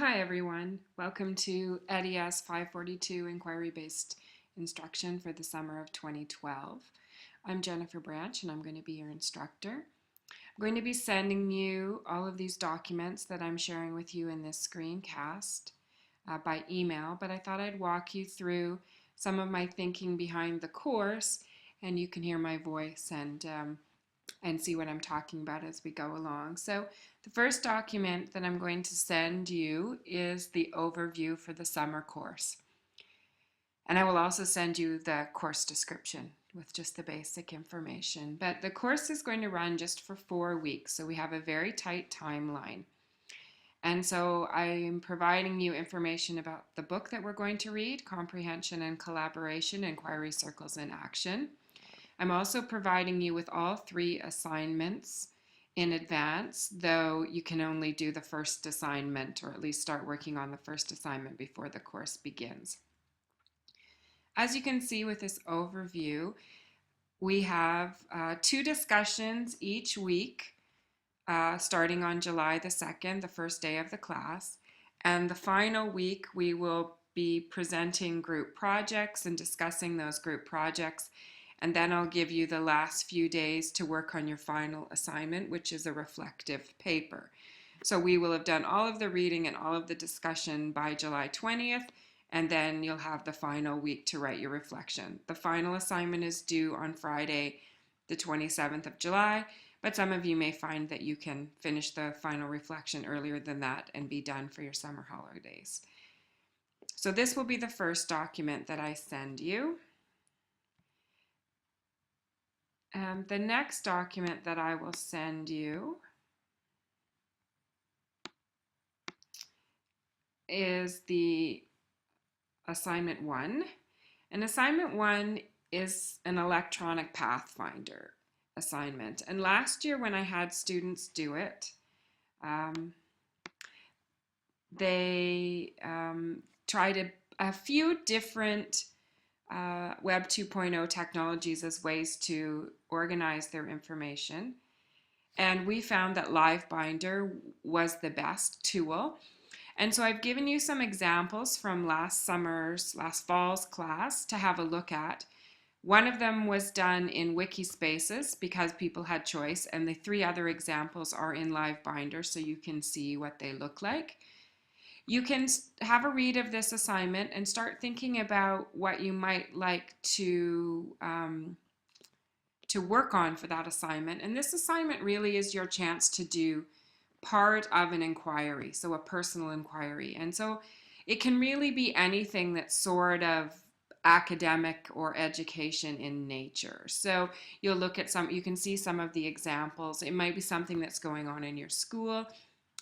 Hi everyone, welcome to EDES 542 Inquiry-Based Instruction for the summer of 2012. I'm Jennifer Branch and I'm going to be your instructor. I'm going to be sending you all of these documents that I'm sharing with you in this screencast by email, but I thought I'd walk you through some of my thinking behind the course and you can hear my voice and see what I'm talking about as we go along. So the first document that I'm going to send you is the overview for the summer course. And I will also send you the course description with just the basic information. But the course is going to run just for 4 weeks, so we have a very tight timeline. And so I am providing you information about the book that we're going to read, Comprehension and Collaboration, Inquiry Circles in Action. I'm also providing you with all 3 assignments in advance, though you can only do the first assignment, or at least start working on the first assignment before the course begins. As you can see with this overview, we have 2 discussions each week, starting on July the 2nd, the first day of the class, and the final week we will be presenting group projects and discussing those group projects. And then I'll give you the last few days to work on your final assignment, which is a reflective paper. So we will have done all of the reading and all of the discussion by July 20th, and then you'll have the final week to write your reflection. The final assignment is due on Friday, the 27th of July, but some of you may find that you can finish the final reflection earlier than that and be done for your summer holidays. So this will be the first document that I send you. The next document that I will send you is the assignment 1. And assignment 1 is an electronic pathfinder assignment. And last year when I had students do it, they tried a few different Web 2.0 technologies as ways to organize their information. And we found that LiveBinder was the best tool. And so I've given you some examples from last fall's class to have a look at. One of them was done in Wikispaces because people had choice, and the 3 other examples are in LiveBinder so you can see what they look like. You can have a read of this assignment and start thinking about what you might like to work on for that assignment. And this assignment really is your chance to do part of an inquiry, so a personal inquiry. And so it can really be anything that's sort of academic or education in nature. So you'll look at you can see some of the examples. It might be something that's going on in your school.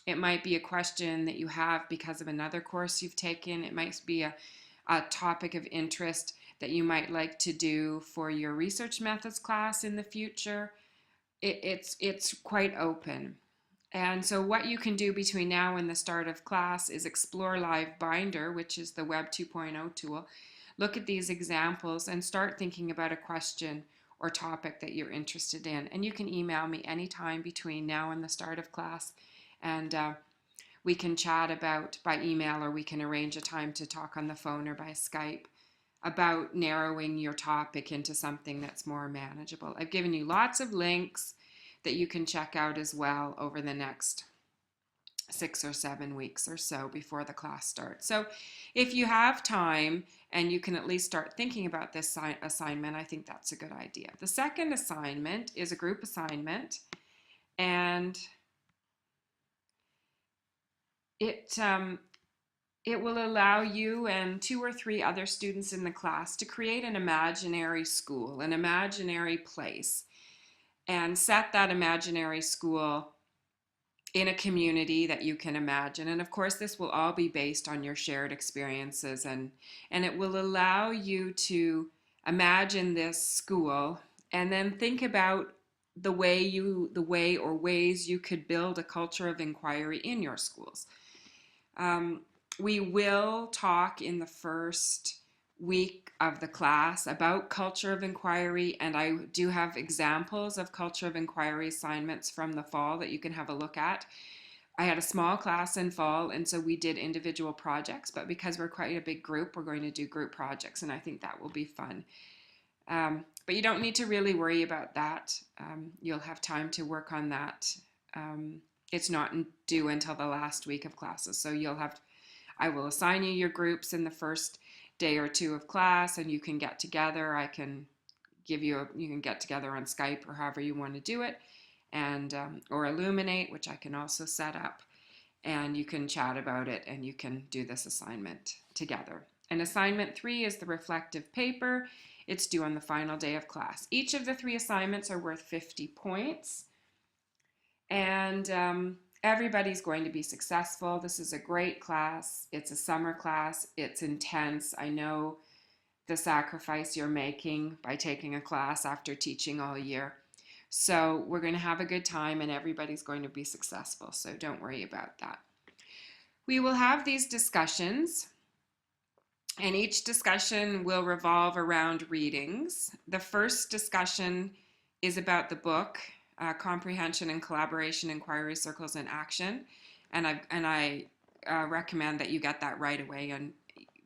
It might be a question that you have because of another course you've taken. It might be a topic of interest that you might like to do for your research methods class in the future. It's quite open. And so what you can do between now and the start of class is explore LiveBinder, which is the Web 2.0 tool. Look at these examples and start thinking about a question or topic that you're interested in. And you can email me anytime between now and the start of class. And we can chat about by email, or we can arrange a time to talk on the phone or by Skype about narrowing your topic into something that's more manageable. I've given you lots of links that you can check out as well over the next 6 or 7 weeks or so before the class starts. So if you have time and you can at least start thinking about this assignment, I think that's a good idea. The second assignment is a group assignment, and it will allow you and 2 or 3 other students in the class to create an imaginary school, an imaginary place, and set that imaginary school in a community that you can imagine. And of course, this will all be based on your shared experiences, and it will allow you to imagine this school and then think about the ways you could build a culture of inquiry in your schools. We will talk in the first week of the class about culture of inquiry, and I do have examples of culture of inquiry assignments from the fall that you can have a look at. I had a small class in fall, and so we did individual projects, but because we're quite a big group, we're going to do group projects, and I think that will be fun. But you don't need to really worry about that. You'll have time to work on that. It's not due until the last week of classes, so I will assign you your groups in the first day or two of class, and you can get together. You can get together on Skype or however you want to do it, and or Illuminate, which I can also set up, and you can chat about it, and you can do this assignment together. And assignment 3 is the reflective paper. It's due on the final day of class. Each of the 3 assignments are worth 50 points, and everybody's going to be successful. This is a great class. It's a summer class. It's intense. I know the sacrifice you're making by taking a class after teaching all year. So we're going to have a good time, and everybody's going to be successful. So don't worry about that. We will have these discussions, and each discussion will revolve around readings. The first discussion is about the book, Comprehension and Collaboration, Inquiry, Circles, and Action. And I recommend that you get that right away and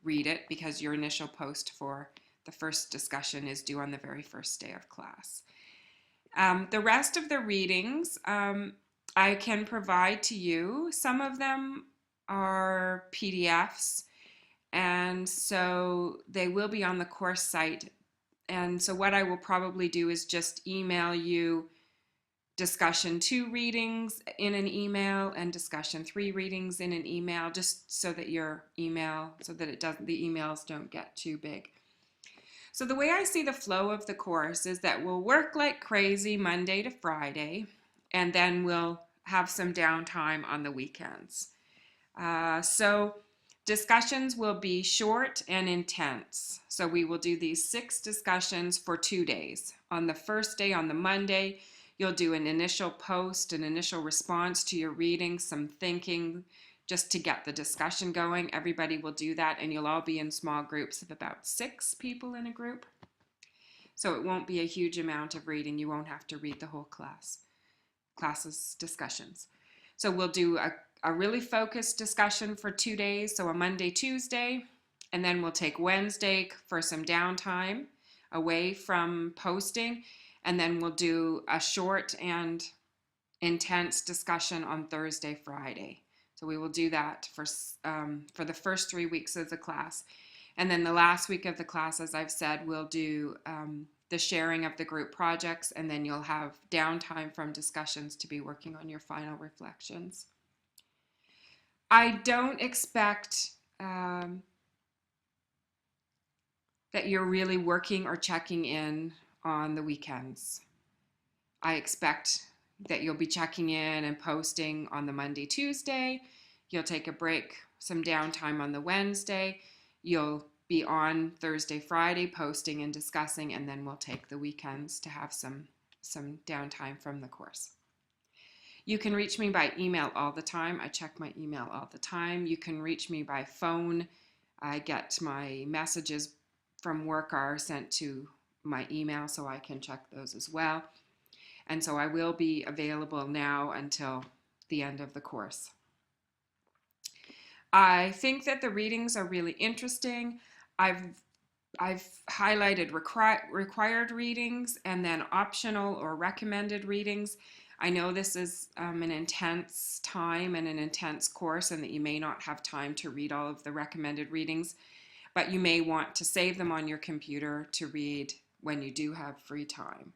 read it, because your initial post for the first discussion is due on the very first day of class. The rest of the readings I can provide to you. Some of them are PDFs, and so they will be on the course site. And so what I will probably do is just email you discussion 2 readings in an email and discussion 3 readings in an email, just so that the emails don't get too big. So the way I see the flow of the course is that we'll work like crazy Monday to Friday, and then we'll have some downtime on the weekends. So discussions will be short and intense. So we will do these 6 discussions for 2 days. On the first day, on the Monday, you'll do an initial post, an initial response to your reading, some thinking, just to get the discussion going. Everybody will do that, and you'll all be in small groups of about 6 people in a group. So it won't be a huge amount of reading. You won't have to read the whole class's discussions. So we'll do a really focused discussion for 2 days, so a Monday, Tuesday, and then we'll take Wednesday for some downtime away from posting, and then we'll do a short and intense discussion on Thursday, Friday. So we will do that for the first 3 weeks of the class. And then the last week of the class, as I've said, we'll do the sharing of the group projects, and then you'll have downtime from discussions to be working on your final reflections. I don't expect that you're really working or checking in on the weekends. I expect that you'll be checking in and posting on the Monday, Tuesday. You'll take a break, some downtime on the Wednesday. You'll be on Thursday, Friday, posting and discussing, and then we'll take the weekends to have some downtime from the course. You can reach me by email all the time. I check my email all the time. You can reach me by phone. I get my messages from work are sent to my email, so I can check those as well. And so I will be available now until the end of the course. I think that the readings are really interesting. I've highlighted required readings and then optional or recommended readings. I know this is an intense time and an intense course, and that you may not have time to read all of the recommended readings, but you may want to save them on your computer to read when you do have free time.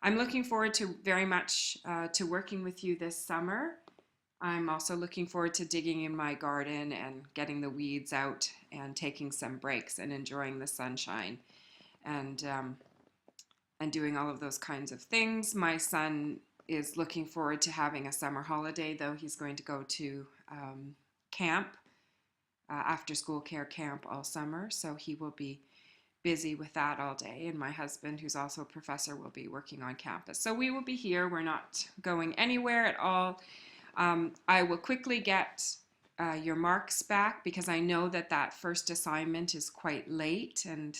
I'm looking forward to very much to working with you this summer. I'm also looking forward to digging in my garden and getting the weeds out and taking some breaks and enjoying the sunshine and doing all of those kinds of things. My son is looking forward to having a summer holiday, though. He's going to go to camp, after school care camp all summer, so he will be busy with that all day, and my husband, who's also a professor, will be working on campus. So we will be here. We're not going anywhere at all. I will quickly get your marks back, because I know that first assignment is quite late, and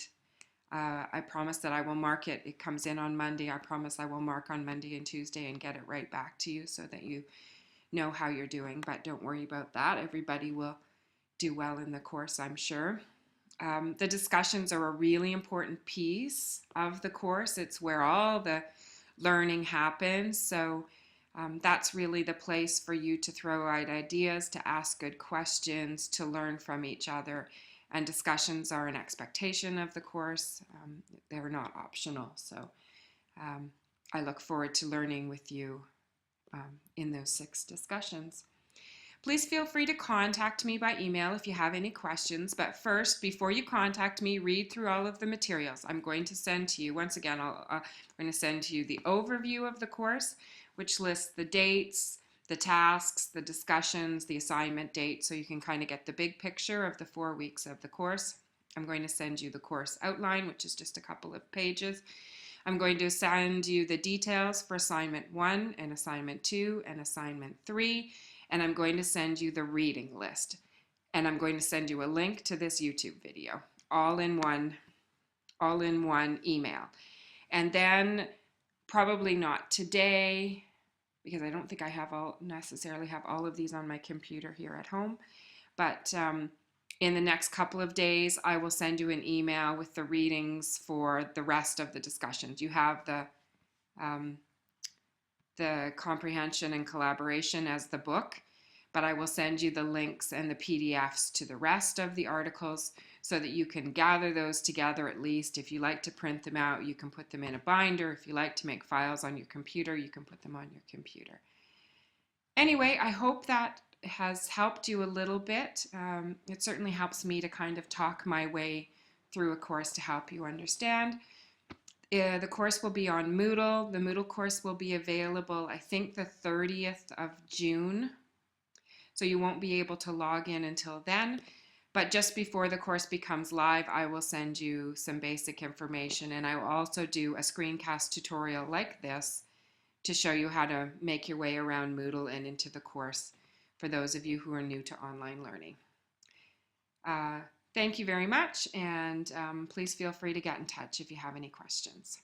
I promise that I will mark it. It comes in on Monday. I promise I will mark on Monday and Tuesday and get it right back to you, so that you know how you're doing, but don't worry about that. Everybody will do well in the course, I'm sure. The discussions are a really important piece of the course. It's where all the learning happens. So that's really the place for you to throw out ideas, to ask good questions, to learn from each other. And discussions are an expectation of the course. They're not optional. So I look forward to learning with you in those 6 discussions. Please feel free to contact me by email if you have any questions. But first, before you contact me, read through all of the materials I'm going to send to you. Once again, I'm going to send to you the overview of the course, which lists the dates, the tasks, the discussions, the assignment date, so you can kind of get the big picture of the 4 weeks of the course. I'm going to send you the course outline, which is just a couple of pages. I'm going to send you the details for assignment 1 and assignment 2 and assignment 3. And I'm going to send you the reading list. And I'm going to send you a link to this YouTube video, all in one email. And then, probably not today, because I don't think I necessarily have all of these on my computer here at home, but in the next couple of days, I will send you an email with the readings for the rest of the discussions. You have the comprehension and collaboration as the book, but I will send you the links and the PDFs to the rest of the articles so that you can gather those together at least. If you like to print them out, you can put them in a binder. If you like to make files on your computer, you can put them on your computer. Anyway, I hope that has helped you a little bit. It certainly helps me to kind of talk my way through a course to help you understand. The course will be on Moodle. The Moodle course will be available, I think, the 30th of June. So you won't be able to log in until then. But just before the course becomes live, I will send you some basic information. And I will also do a screencast tutorial like this to show you how to make your way around Moodle and into the course for those of you who are new to online learning. Thank you very much, and please feel free to get in touch if you have any questions.